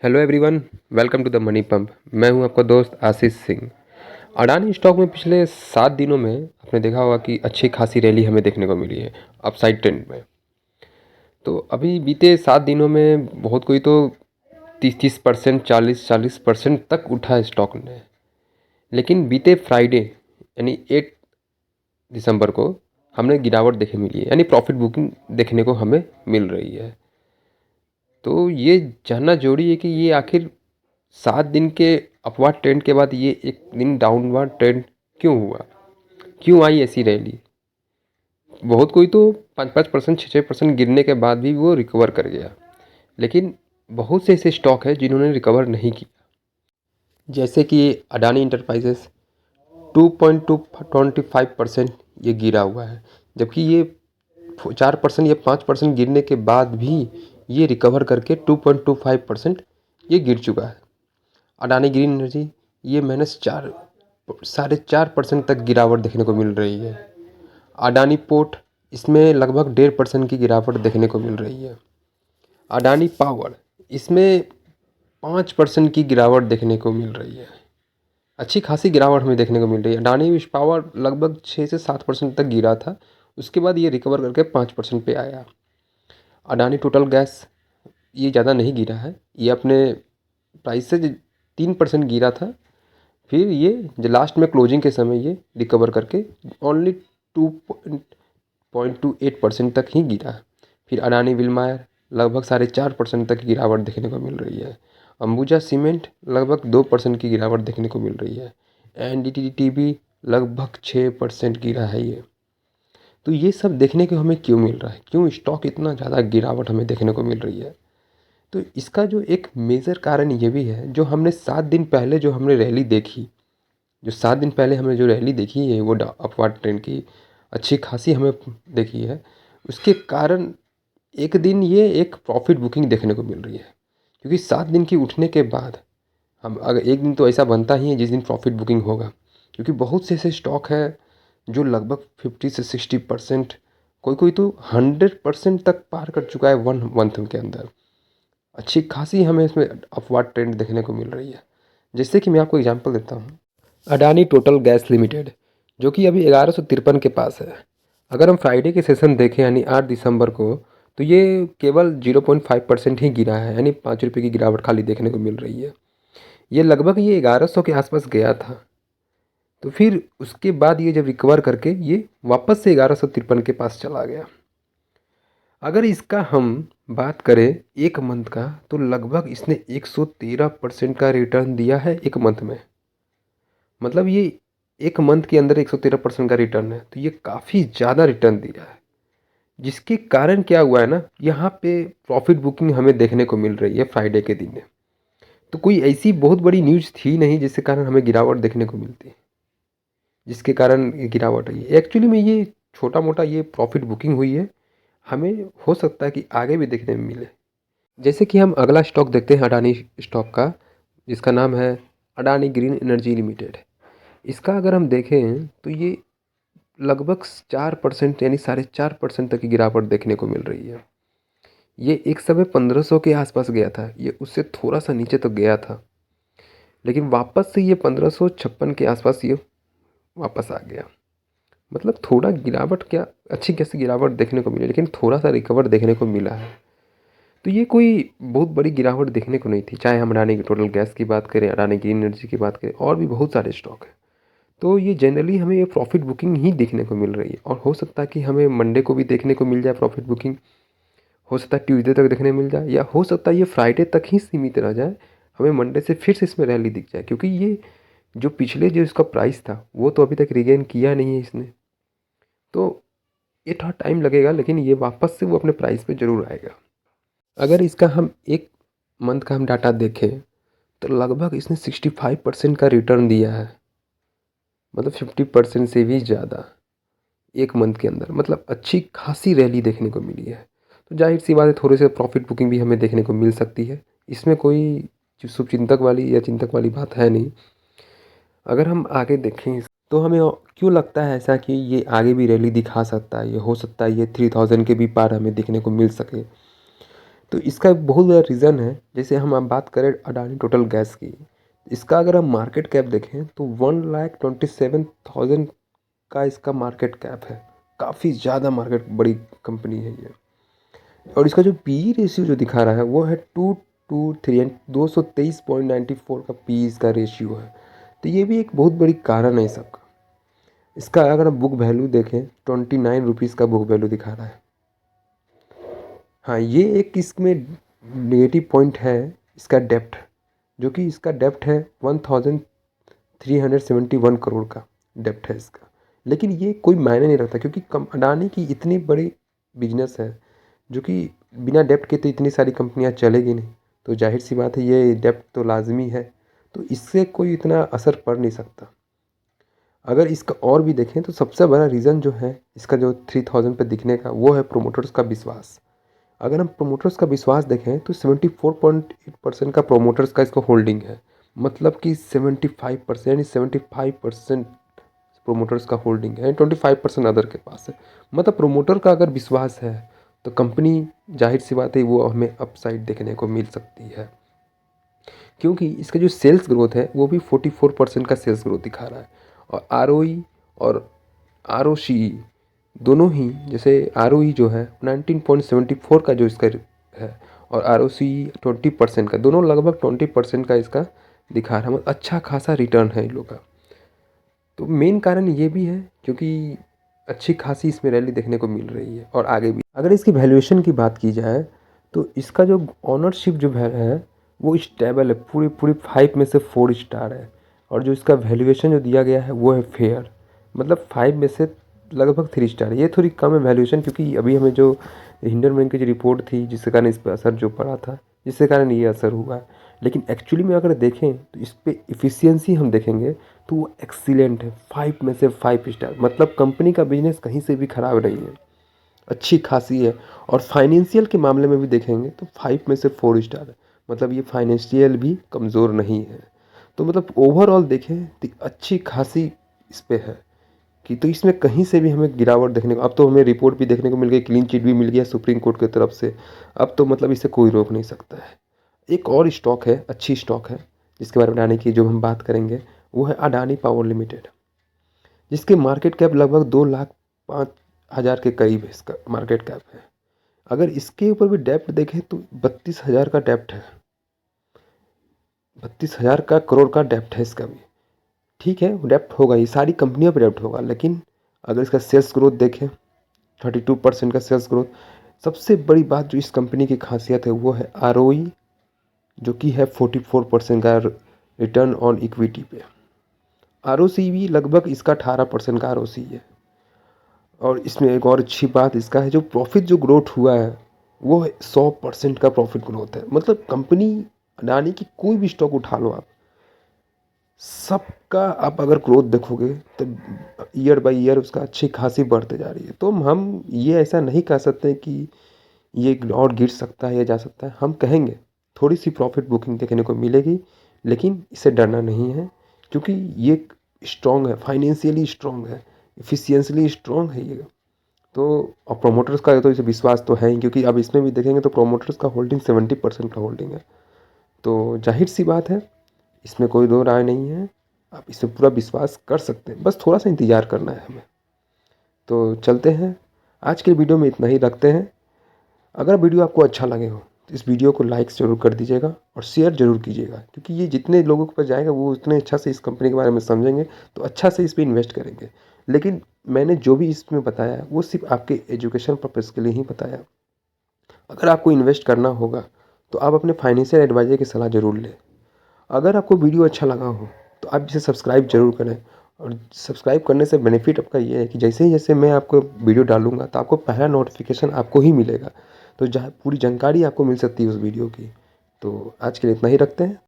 Hello everyone, welcome to the money pump. मैं हूं आपका दोस्त आशीष सिंह। अडानी स्टॉक में पिछले 7 दिनों में आपने देखा होगा कि अच्छी खासी रैली हमें देखने को मिली है अपसाइड ट्रेंड में। तो अभी बीते 7 दिनों में बहुत कोई तो 30-30%, 40-40% तक उठा है स्टॉक ने। लेकिन बीते फ्राइडे यानी 8 दिसंबर को हमने गिरावट देखने मिली है, यानी प्रॉफिट बुकिंग देखने को हमें मिल रही है। तो ये जानना जरूरी है कि ये आखिर 7 दिन के अपवार्ड ट्रेंड के बाद ये एक दिन डाउनवर्ड ट्रेंड क्यों हुआ, क्यों आई ऐसी रैली। बहुत कोई तो 5-5%, 6-6% गिरने के बाद भी वो रिकवर कर गया, लेकिन बहुत से ऐसे स्टॉक है जिन्होंने रिकवर नहीं किया। जैसे कि अडानी इंटरप्राइजेस 2.25% ये गिरा हुआ है, जबकि ये 4% या 5% गिरने के बाद भी ये रिकवर करके 2.25% ये गिर चुका है। अडानी ग्रीन एनर्जी ये माइनस 4.5% तक गिरावट देखने को मिल रही है। अडानी पोर्ट इसमें लगभग 1.5% की गिरावट देखने को मिल रही है। अडानी पावर इसमें 5% की गिरावट देखने को मिल रही है। अच्छी खासी गिरावट हमें देखने को मिल रही है। अडानी पावर लगभग 6 से 7% तक गिरा था, उसके बाद ये रिकवर करके 5% पे आया। अडानी टोटल गैस ये ज़्यादा नहीं गिरा है, ये अपने प्राइस से 3% गिरा था, फिर ये जो लास्ट में क्लोजिंग के समय ये रिकवर करके ओनली 2.28% तक ही गिरा। फिर अडानी विलमायर लगभग 4.5% तक की गिरावट देखने को मिल रही है। अंबुजा सीमेंट लगभग 2% की गिरावट देखने को मिल रही है। एनडीटीवी भी लगभग 6% गिरा है ये। तो ये सब देखने को हमें क्यों मिल रहा है, क्यों स्टॉक इतना ज़्यादा गिरावट हमें देखने को मिल रही है। तो इसका जो एक मेजर कारण ये भी है, जो हमने 7 दिन पहले जो हमने रैली देखी, जो 7 दिन पहले हमने जो रैली देखी है वो अपवार्ड ट्रेंड की अच्छी खासी हमें देखी है, उसके कारण एक दिन ये एक प्रॉफिट बुकिंग देखने को मिल रही है। क्योंकि 7 दिन की उठने के बाद हम अगर एक दिन तो ऐसा बनता ही है जिस दिन प्रॉफिट बुकिंग होगा, क्योंकि बहुत से ऐसे स्टॉक है जो लगभग 50 से 60%, कोई कोई तो 100% तक पार कर चुका है 1 मंथ के अंदर। अच्छी खासी हमें इसमें अपवार्ड ट्रेंड देखने को मिल रही है। जैसे कि मैं आपको एग्जांपल देता हूँ, अडानी टोटल गैस लिमिटेड जो कि अभी 1153 के पास है। अगर हम फ्राइडे के सेशन देखें यानी 8 दिसंबर को, तो ये केवल 0.5% ही गिरा है, यानी 5 रुपये की गिरावट खाली देखने को मिल रही है। ये लगभग ये 1100 के आसपास गया था, तो फिर उसके बाद ये जब रिकवर करके ये वापस से 1153 के पास चला गया। अगर इसका हम बात करें 1 मंथ का, तो लगभग इसने 113% का रिटर्न दिया है 1 मंथ में। मतलब ये 1 मंथ के अंदर 113% का रिटर्न है, तो ये काफ़ी ज़्यादा रिटर्न दिया है। जिसके कारण क्या हुआ है ना, यहाँ पे प्रॉफिट बुकिंग हमें देखने को मिल रही है फ्राइडे के दिन। तो कोई ऐसी बहुत बड़ी न्यूज़ थी नहीं जिसके कारण हमें गिरावट देखने को मिलती, जिसके कारण ये गिरावट आई है। एक्चुअली में ये छोटा मोटा ये प्रॉफिट बुकिंग हुई है, हमें हो सकता है कि आगे भी देखने में मिले। जैसे कि हम अगला स्टॉक देखते हैं अडानी स्टॉक का, जिसका नाम है अडानी ग्रीन एनर्जी लिमिटेड। इसका अगर हम देखें तो ये लगभग 4% यानी 4.5% तक की गिरावट देखने को मिल रही है। ये एक समय 1500 के आसपास गया था, ये उससे थोड़ा सा नीचे तो गया था, लेकिन वापस से ये 1556 के आसपास ये वापस आ गया। मतलब थोड़ा गिरावट, क्या अच्छी कैसी गिरावट देखने को मिली, लेकिन थोड़ा सा रिकवर देखने को मिला है। तो ये कोई बहुत बड़ी गिरावट देखने को नहीं थी, चाहे हम अडानी की टोटल गैस की बात करें, अडानी ग्रीन एनर्जी की बात करें, और भी बहुत सारे स्टॉक हैं। तो ये जनरली हमें ये प्रॉफिट बुकिंग ही देखने को मिल रही है, और हो सकता है कि हमें मंडे को भी देखने को मिल जाए प्रॉफिट बुकिंग, हो सकता है ट्यूसडे तक देखने मिल जाए, या हो सकता है ये फ्राइडे तक ही सीमित रह जाए, हमें मंडे से फिर से इसमें रैली दिख जाए। क्योंकि ये जो पिछले जो इसका प्राइस था वो तो अभी तक रिगेन किया नहीं है इसने, तो ये थोड़ा टाइम लगेगा, लेकिन ये वापस से वो अपने प्राइस पे ज़रूर आएगा। अगर इसका हम 1 मंथ का हम डाटा देखें तो लगभग इसने 65% का रिटर्न दिया है, मतलब 50% से भी ज़्यादा 1 मंथ के अंदर। मतलब अच्छी खासी रैली देखने को मिली है। तो जाहिर सी बात है थोड़े से प्रॉफिट बुकिंग भी हमें देखने को मिल सकती है, इसमें कोई शुभचिंतक वाली या चिंतक वाली बात है नहीं। अगर हम आगे देखें तो हमें क्यों लगता है ऐसा कि ये आगे भी रैली दिखा सकता है, ये हो सकता है ये 3000 के भी पार हमें देखने को मिल सके। तो इसका एक बहुत बड़ा रीज़न है। जैसे हम अब बात करें अडानी टोटल गैस की, इसका अगर हम मार्केट कैप देखें तो 1,27,000 का इसका मार्केट कैप है। काफ़ी ज़्यादा मार्केट बड़ी कंपनी है ये। और इसका जो पी रेशियो जो दिखा रहा है वो है 223 एंड 223.94 का पी इसका रेशियो है। तो ये भी एक बहुत बड़ी कारण है सबका। इसका अगर हम बुक वैल्यू देखें 29 रुपीज़ का बुक वैल्यू दिखा रहा है। हाँ, ये एक इसमें नेगेटिव पॉइंट है इसका डेप्ट, जो कि इसका डेप्ट है 1371 करोड़ का डेप्ट है इसका। लेकिन ये कोई मायने नहीं रखता, क्योंकि अडानी की इतनी बड़ी बिजनेस है जो कि बिना डेप्ट के तो इतनी सारी कंपनियां चलेगी नहीं। तो जाहिर सी बात है ये डेप्ट तो लाजमी है, तो इससे कोई इतना असर पड़ नहीं सकता। अगर इसका और भी देखें तो सबसे बड़ा रीज़न जो है इसका जो 3000 पे दिखने का वो है प्रोमोटर्स का विश्वास। अगर हम प्रोमोटर्स का विश्वास देखें तो 74.8% का प्रोमोटर्स का इसका होल्डिंग है। मतलब कि 75% प्रोमोटर्स का होल्डिंग है, 25% अदर के पास है। मतलब प्रोमोटर का अगर विश्वास है तो कंपनी जाहिर सी बात है वो हमें अपसाइड देखने को मिल सकती है, क्योंकि इसका जो सेल्स ग्रोथ है वो भी 44% का सेल्स ग्रोथ दिखा रहा है। और आरओई और आरओसी दोनों ही, जैसे आरओई जो है 19.74 का जो इसका है और आरओसी 20% का, दोनों लगभग 20% का इसका दिखा रहा है। मतलब अच्छा खासा रिटर्न है इन लोग का। तो मेन कारण ये भी है क्योंकि अच्छी खासी इसमें रैली देखने को मिल रही है और आगे भी। अगर इसकी वैल्यूएशन की बात की जाए तो इसका जो ऑनरशिप जो है वो स्टेबल है, पूरी पूरी 5 में से 4 स्टार है। और जो इसका वैल्यूएशन जो दिया गया है वो है फेयर, मतलब 5 में से लगभग 3 स्टार है। ये थोड़ी कम है वैल्यूएशन, क्योंकि अभी हमें जो हिंडनबर्ग की जो रिपोर्ट थी जिसके कारण इस पर असर जो पड़ा था, जिसके कारण ये असर हुआ है। लेकिन एक्चुअली में अगर देखें तो इस पर इफ़िशियंसी हम देखेंगे तो वो एक्सीलेंट है, 5 में से 5 स्टार। मतलब कंपनी का बिजनेस कहीं से भी ख़राब नहीं है, अच्छी खासी है। और फाइनेंशियल के मामले में भी देखेंगे तो 5 में से 4 स्टार है। मतलब ये फाइनेंशियल भी कमज़ोर नहीं है। तो मतलब ओवरऑल देखें तो अच्छी खासी इस पे है कि, तो इसमें कहीं से भी हमें गिरावट देखने को, अब तो हमें रिपोर्ट भी देखने को मिल गई, क्लीन चिट भी मिल गया सुप्रीम कोर्ट की तरफ से। अब तो मतलब इसे कोई रोक नहीं सकता है। एक और स्टॉक है, अच्छी स्टॉक है जिसके बारे में अडानी की जो हम बात करेंगे, वो है अडानी पावर लिमिटेड, जिसके मार्केट कैप लगभग 2,05,000 के करीब है इसका मार्केट कैप है। अगर इसके ऊपर भी डेप्ट देखें तो 32,000 का डेप्ट है, 32,000 का करोड़ का डेप्ट है इसका भी। ठीक है, डेप्ट होगा, ये सारी कंपनियों पर डेप्ट होगा। लेकिन अगर इसका सेल्स ग्रोथ देखें 32% का सेल्स ग्रोथ। सबसे बड़ी बात जो इस कंपनी की खासियत है वो है आरओई, जो कि है 44% का रिटर्न ऑन इक्विटी पे। आरओसी भी लगभग इसका 18% का आरओसी है। और इसमें एक और अच्छी बात इसका है, जो प्रॉफिट जो ग्रोथ हुआ है वो 100% का प्रॉफिट ग्रोथ है। मतलब कंपनी अडानी की कोई भी स्टॉक उठा लो आप, सबका आप अगर ग्रोथ देखोगे तो ईयर बाय ईयर उसका अच्छी खासी बढ़ते जा रही है। तो हम ये ऐसा नहीं कह सकते कि ये और गिर सकता है या जा सकता है। हम कहेंगे थोड़ी सी प्रॉफिट बुकिंग देखने को मिलेगी, लेकिन इससे डरना नहीं है, क्योंकि ये स्ट्रॉन्ग है, फाइनेंशियली स्ट्रॉन्ग है, इफिशियंसली स्ट्रॉन्ग है ये। तो और प्रोमोटर्स का तो इसे विश्वास तो है ही, क्योंकि अब इसमें भी देखेंगे तो प्रोमोटर्स का होल्डिंग 70% का होल्डिंग है। तो जाहिर सी बात है, इसमें कोई दो राय नहीं है, आप इस पे पूरा विश्वास कर सकते हैं, बस थोड़ा सा इंतज़ार करना है हमें। तो चलते हैं, आज के वीडियो में इतना ही रखते हैं। अगर वीडियो आपको अच्छा लगे हो तो इस वीडियो को लाइक ज़रूर कर दीजिएगा और शेयर ज़रूर कीजिएगा, क्योंकि ये जितने लोगों के पास जाएगा वो उतने अच्छा से इस कंपनी के बारे में समझेंगे, तो अच्छा से इस पर इन्वेस्ट करेंगे। लेकिन मैंने जो भी इसमें बताया वो सिर्फ आपके एजुकेशन पर्पज़ के लिए ही बताया। अगर आपको इन्वेस्ट करना होगा तो आप अपने फाइनेंशियल एडवाइज़र की सलाह ज़रूर लें। अगर आपको वीडियो अच्छा लगा हो तो आप इसे सब्सक्राइब ज़रूर करें। और सब्सक्राइब करने से बेनिफिट आपका ये है कि जैसे ही जैसे मैं आपको वीडियो डालूँगा तो आपको पहला नोटिफिकेशन आपको ही मिलेगा, तो जहाँ पूरी जानकारी आपको मिल सकती है उस वीडियो की। तो आज के लिए इतना ही रखते हैं।